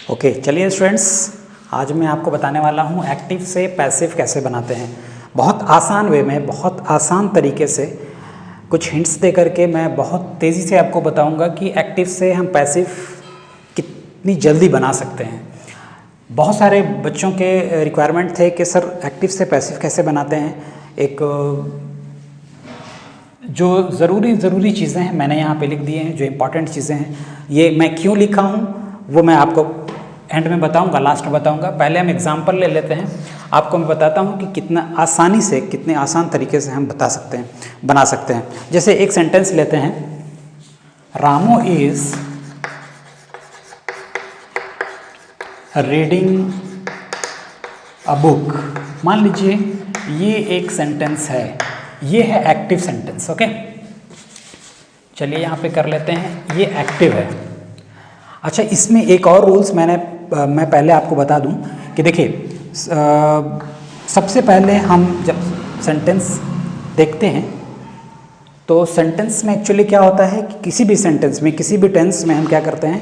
Okay, चलिए students, आज मैं आपको बताने वाला हूँ एक्टिव से पैसिव कैसे बनाते हैं। बहुत आसान वे में, बहुत आसान तरीके से कुछ हिंट्स दे करके मैं बहुत तेज़ी से आपको बताऊंगा कि एक्टिव से हम पैसिव कितनी जल्दी बना सकते हैं। बहुत सारे बच्चों के रिक्वायरमेंट थे कि सर एक्टिव से पैसिव कैसे बनाते हैं। एक जो ज़रूरी चीज़ें हैं मैंने यहाँ पे लिख दिए हैं, जो इम्पॉर्टेंट चीज़ें हैं। ये मैं क्यों लिखा हूँ वो मैं आपको एंड में बताऊंगा, लास्ट में बताऊंगा। पहले हम एग्जांपल ले लेते हैं। आपको मैं बताता हूं कि कितना आसानी से, कितने आसान तरीके से हम बता सकते हैं, बना सकते हैं। जैसे एक सेंटेंस लेते हैं, Ramu is reading a book. मान लीजिए ये एक सेंटेंस है, ये है एक्टिव सेंटेंस। ओके, चलिए यहाँ पे कर लेते हैं, ये एक्टिव है। अच्छा, इसमें एक और रूल्स मैं पहले आपको बता दूं कि देखिए, सबसे पहले हम जब सेंटेंस देखते हैं तो सेंटेंस में एक्चुअली क्या होता है कि किसी भी सेंटेंस में, किसी भी टेंस में हम क्या करते हैं,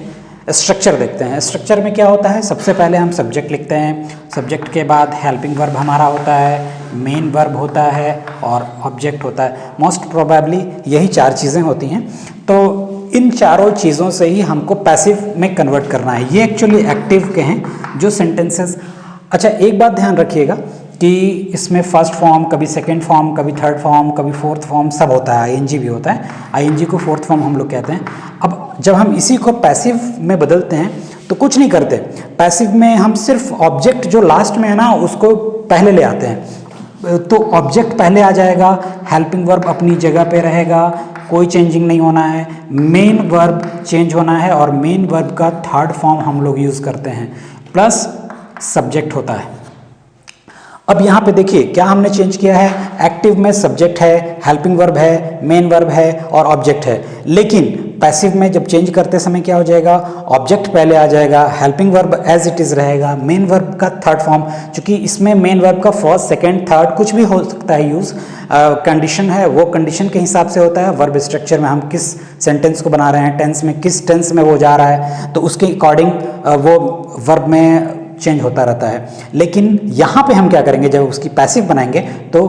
स्ट्रक्चर देखते हैं। स्ट्रक्चर में क्या होता है, सबसे पहले हम सब्जेक्ट लिखते हैं, सब्जेक्ट के बाद हेल्पिंग वर्ब हमारा होता है, मेन वर्ब होता है और ऑब्जेक्ट होता है। मोस्ट प्रोबेबली यही चार चीज़ें होती हैं। तो इन चारों चीज़ों से ही हमको पैसिव में कन्वर्ट करना है। ये एक्चुअली एक्टिव के हैं जो सेंटेंसेस। अच्छा, एक बात ध्यान रखिएगा कि इसमें फर्स्ट फॉर्म, कभी सेकंड फॉर्म, कभी थर्ड फॉर्म, कभी फोर्थ फॉर्म, सब होता है। आईएनजी भी होता है, आईएनजी को फोर्थ फॉर्म हम लोग कहते हैं। अब जब हम इसी को पैसिव में बदलते हैं तो कुछ नहीं करते। पैसिव में हम सिर्फ ऑब्जेक्ट जो लास्ट में है ना, उसको पहले ले आते हैं। तो ऑब्जेक्ट पहले आ जाएगा, हेल्पिंग वर्ब अपनी जगह पे रहेगा, कोई चेंजिंग नहीं होना है। मेन वर्ब चेंज होना है और मेन वर्ब का थर्ड फॉर्म हम लोग यूज़ करते हैं, प्लस सब्जेक्ट होता है। अब यहाँ पे देखिए क्या हमने चेंज किया है। एक्टिव में सब्जेक्ट है, हेल्पिंग वर्ब है, मेन वर्ब है और ऑब्जेक्ट है। लेकिन पैसिव में जब चेंज करते समय क्या हो जाएगा, ऑब्जेक्ट पहले आ जाएगा, helping verb as it is रहेगा, मेन वर्ब का थर्ड फॉर्म। चूंकि इसमें मेन वर्ब का फर्स्ट, सेकंड, थर्ड कुछ भी हो सकता है यूज़, कंडीशन है, वो कंडीशन के हिसाब से होता है। वर्ब स्ट्रक्चर में हम किस सेंटेंस को बना रहे हैं, टेंस में किस टेंस में वो जा रहा है, तो उसके अकॉर्डिंग वो वर्ब में चेंज होता रहता है। लेकिन यहाँ पे हम क्या करेंगे, जब उसकी पैसिव बनाएंगे तो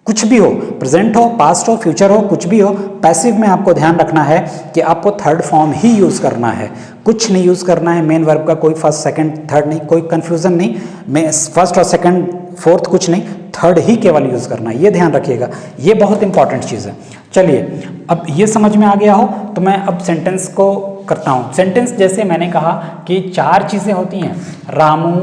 कुछ भी हो, प्रेजेंट हो, पास्ट हो, फ्यूचर हो, कुछ भी हो, पैसिव में आपको ध्यान रखना है कि आपको थर्ड फॉर्म ही यूज़ करना है, कुछ नहीं यूज़ करना है मेन वर्ब का। कोई फर्स्ट, सेकंड, थर्ड नहीं, कोई कंफ्यूजन नहीं, मैं फर्स्ट और सेकंड, फोर्थ कुछ नहीं, थर्ड ही केवल यूज़ करना है। ये ध्यान रखिएगा, ये बहुत इंपॉर्टेंट चीज़ है। चलिए, अब ये समझ में आ गया हो तो मैं अब सेंटेंस को करता हूँ। सेंटेंस जैसे मैंने कहा कि चार चीज़ें होती हैं, Ramu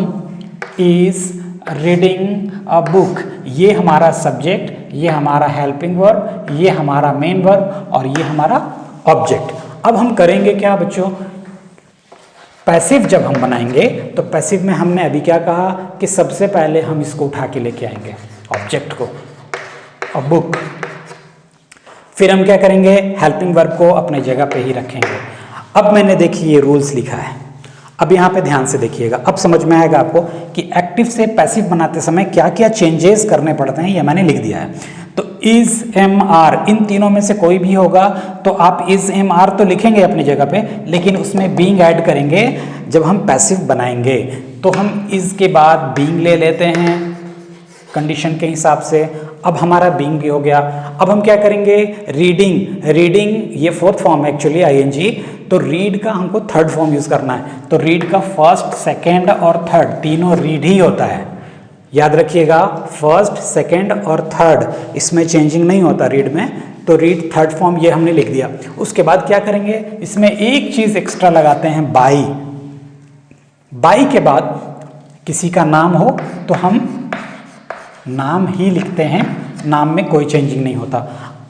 is reading a book, ये हमारा सब्जेक्ट, ये हमारा हेल्पिंग वर्ब, ये हमारा मेन वर्ब और ये हमारा ऑब्जेक्ट। अब हम करेंगे क्या बच्चों, पैसिव जब हम बनाएंगे तो पैसिव में हमने अभी क्या कहा कि सबसे पहले हम इसको उठा के लेके आएंगे, ऑब्जेक्ट को, अ बुक। फिर हम क्या करेंगे, हेल्पिंग वर्ब को अपने जगह पे ही रखेंगे। अब मैंने देखिए ये रूल्स लिखा है, अब यहाँ पे ध्यान से देखिएगा, अब समझ में आएगा आपको कि एक्टिव से पैसिव बनाते समय क्या क्या चेंजेस करने पड़ते हैं। ये मैंने लिख दिया है। तो इज, एम, आर, इन तीनों में से कोई भी होगा तो आप इज, एम, आर तो लिखेंगे अपनी जगह पे, लेकिन उसमें बीइंग ऐड करेंगे। जब हम पैसिव बनाएंगे तो हम इज के बाद बीइंग ले लेते हैं कंडीशन के हिसाब से। अब हमारा बीइंग भी हो गया। अब हम क्या करेंगे, रीडिंग, रीडिंग ये फोर्थ फॉर्म है एक्चुअली, आईएनजी। तो रीड का हमको थर्ड फॉर्म यूज करना है। तो रीड का फर्स्ट, सेकंड और थर्ड तीनों रीड ही होता है, याद रखिएगा। फर्स्ट, सेकंड और थर्ड, इसमें चेंजिंग नहीं होता रीड में। तो रीड थर्ड फॉर्म ये हमने लिख दिया। उसके बाद क्या करेंगे, इसमें एक चीज एक्स्ट्रा लगाते हैं, बाई। बाई के बाद किसी का नाम हो तो हम नाम ही लिखते हैं, नाम में कोई चेंजिंग नहीं होता।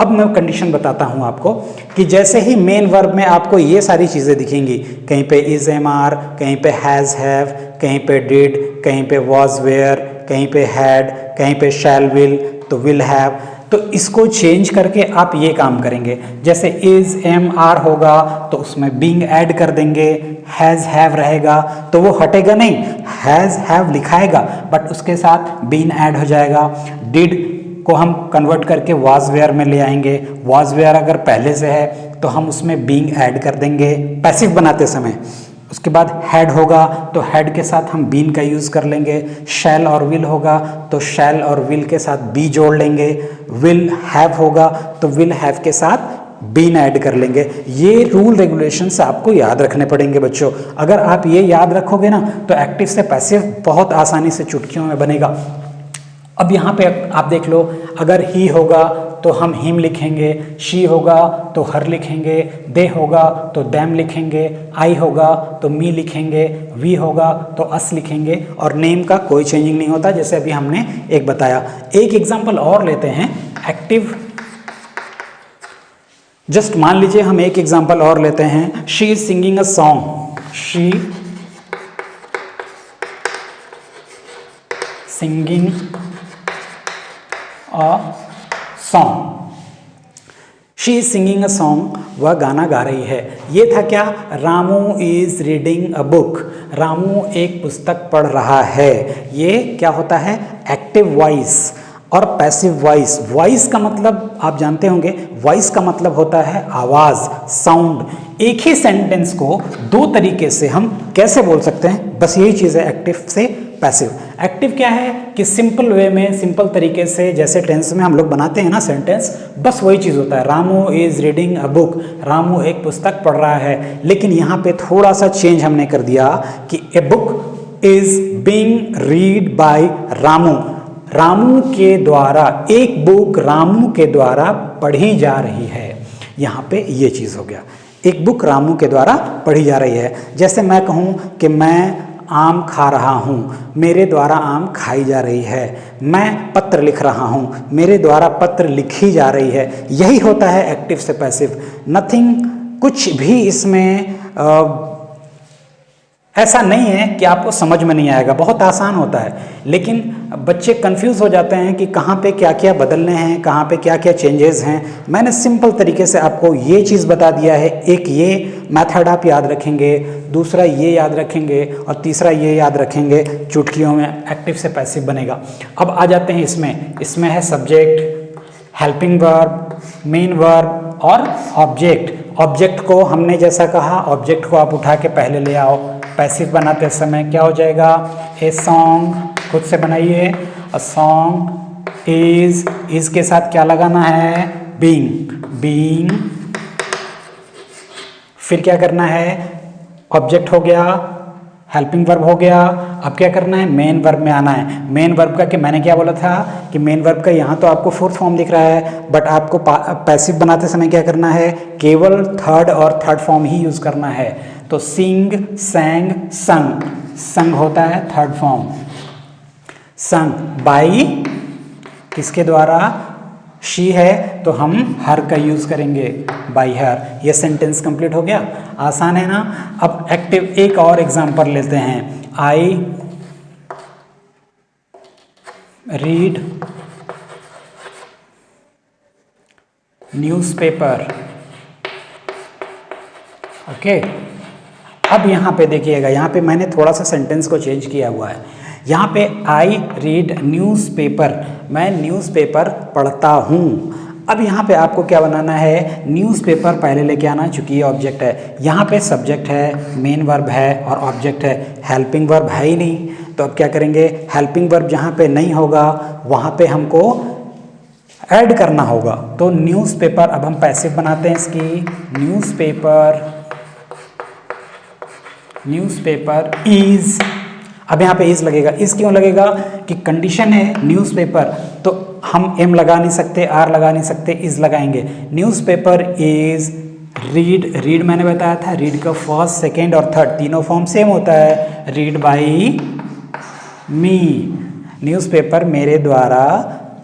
अब मैं कंडीशन बताता हूं आपको कि जैसे ही मेन वर्ब में आपको ये सारी चीज़ें दिखेंगी, कहीं पे इज, एम, आर, कहीं पे हैज़, हैव, कहीं पे डिड, कहीं पे वॉज, वेयर, कहीं पे हैड, कहीं पे शैल, विल, तो विल हैव, तो इसको चेंज करके आप ये काम करेंगे। जैसे इज, एम, आर होगा तो उसमें बीइंग ऐड कर देंगे, हैज़, हैव रहेगा तो वो हटेगा नहीं, हैज़, हैव लिखाएगा बट उसके साथ बीइंग ऐड हो जाएगा। डिड को हम कन्वर्ट करके वाज, वेयर में ले आएंगे। वाज, वेयर अगर पहले से है तो हम उसमें बीइंग ऐड कर देंगे पैसिव बनाते समय। उसके बाद हैड होगा तो हैड के साथ हम बीन का यूज़ कर लेंगे। शैल और विल होगा तो शैल और विल के साथ बी जोड़ लेंगे। विल हैव होगा तो विल हैव के साथ बीन ऐड कर लेंगे। ये रूल रेगुलेशंस आपको याद रखने पड़ेंगे बच्चों। अगर आप ये याद रखोगे ना तो एक्टिव से पैसिव बहुत आसानी से चुटकियों में बनेगा। अब यहाँ पे आप देख लो, अगर ही होगा तो हम हिम लिखेंगे, शी होगा तो हर लिखेंगे, दे होगा तो दैम लिखेंगे, आई होगा तो मी लिखेंगे, वी होगा तो अस लिखेंगे, और नेम का कोई चेंजिंग नहीं होता, जैसे अभी हमने एक बताया। एक एग्जांपल और लेते हैं एक्टिव। जस्ट मान लीजिए हम एक एग्जांपल और लेते हैं, she is singing a song. She singing a song. She is singing a song, वह गाना गा रही है। ये था क्या? Ramu is reading a book. Ramu एक पुस्तक पढ़ रहा है। ये क्या होता है? एक्टिव वॉइस और पैसिव वॉइस। वॉइस का मतलब आप जानते होंगे, वॉइस का मतलब होता है आवाज, साउंड। एक ही सेंटेंस को दो तरीके से हम कैसे बोल सकते हैं, बस यही चीज है एक्टिव से पैसिव। एक्टिव क्या है कि सिंपल वे में, सिंपल तरीके से, जैसे टेंस में हम लोग बनाते हैं ना सेंटेंस, बस वही चीज होता है। Ramu is reading a book, Ramu एक पुस्तक पढ़ रहा है। लेकिन यहाँ पे थोड़ा सा चेंज हमने कर दिया कि a book is being read by Ramu. Ramu के द्वारा, एक बुक रामू के द्वारा पढ़ी जा रही है। यहाँ पे ये चीज हो गया, एक बुक रामू के द्वारा पढ़ी जा रही है। जैसे मैं कहूँ कि मैं आम खा रहा हूँ, मेरे द्वारा आम खाई जा रही है। मैं पत्र लिख रहा हूँ, मेरे द्वारा पत्र लिखी जा रही है। यही होता है एक्टिव से पैसिव। नथिंग, कुछ भी इसमें ऐसा नहीं है कि आपको समझ में नहीं आएगा, बहुत आसान होता है। लेकिन बच्चे कंफ्यूज हो जाते हैं कि कहाँ पे क्या क्या बदलने हैं, कहाँ पे क्या क्या चेंजेस हैं। मैंने सिंपल तरीके से आपको ये चीज़ बता दिया है। एक ये मेथड आप याद रखेंगे, दूसरा ये याद रखेंगे, और तीसरा ये याद रखेंगे, चुटकियों में एक्टिव से पैसिव बनेगा। अब आ जाते हैं इसमें है subject, helping verb, main verb और ऑब्जेक्ट। ऑब्जेक्ट को हमने जैसा कहा, ऑब्जेक्ट को आप उठा के पहले ले आओ। पैसिव बनाते समय क्या हो जाएगा? ए सॉन्ग, खुद से बनाइए। अ सॉन्ग इज के साथ क्या लगाना है? बीइंग। फिर क्या करना है? ऑब्जेक्ट हो गया, हेल्पिंग वर्ब हो गया। अब क्या करना है? मेन वर्ब में आना है। मेन वर्ब का कि मैंने क्या बोला था कि मेन वर्ब का यहाँ तो आपको फोर्थ फॉर्म दिख रहा है, बट आपको पैसिव बनाते समय क्या करना है? केवल थर्ड और थर्ड फॉर्म ही यूज करना है। तो सिंग, सैंग, संग। संग होता है थर्ड फॉर्म। संग बाई, किसके द्वारा? शी है तो हम हर का यूज करेंगे, बाई हर। ये सेंटेंस कंप्लीट हो गया। आसान है ना? अब एक्टिव एक और एग्जांपल लेते हैं। I read newspaper. ओके, अब यहाँ पे देखिएगा, यहाँ पे मैंने थोड़ा सा सेंटेंस को चेंज किया हुआ है। यहाँ पे आई रीड न्यूज़पेपर, मैं न्यूज़पेपर पढ़ता हूँ। अब यहाँ पे आपको क्या बनाना है? न्यूज़पेपर पहले लेके आना, चूंकि ये ऑब्जेक्ट है। यहाँ पे सब्जेक्ट है, मेन वर्ब है और ऑब्जेक्ट है। हेल्पिंग वर्ब है ही नहीं, तो अब क्या करेंगे? हेल्पिंग वर्ब जहाँ पे नहीं होगा वहाँ पे हमको ऐड करना होगा। तो न्यूज़पेपर, अब हम पैसिव बनाते हैं इसकी। Newspaper is. अब यहाँ पे इज लगेगा। इज क्यों लगेगा? कि कंडीशन है न्यूज़पेपर, तो हम एम लगा नहीं सकते, आर लगा नहीं सकते, इज लगाएंगे। न्यूज़पेपर इज रीड मैंने बताया था, रीड का फर्स्ट, सेकेंड और थर्ड तीनों फॉर्म सेम होता है। रीड बाई मी, न्यूज़पेपर मेरे द्वारा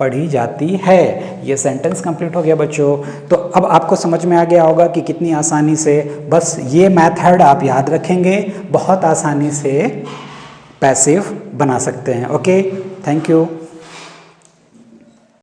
पढ़ी जाती है। ये सेंटेंस कंप्लीट हो गया बच्चों। तो अब आपको समझ में आ गया होगा कि कितनी आसानी से बस ये मेथड आप याद रखेंगे, बहुत आसानी से पैसिव बना सकते हैं। Okay, thank you.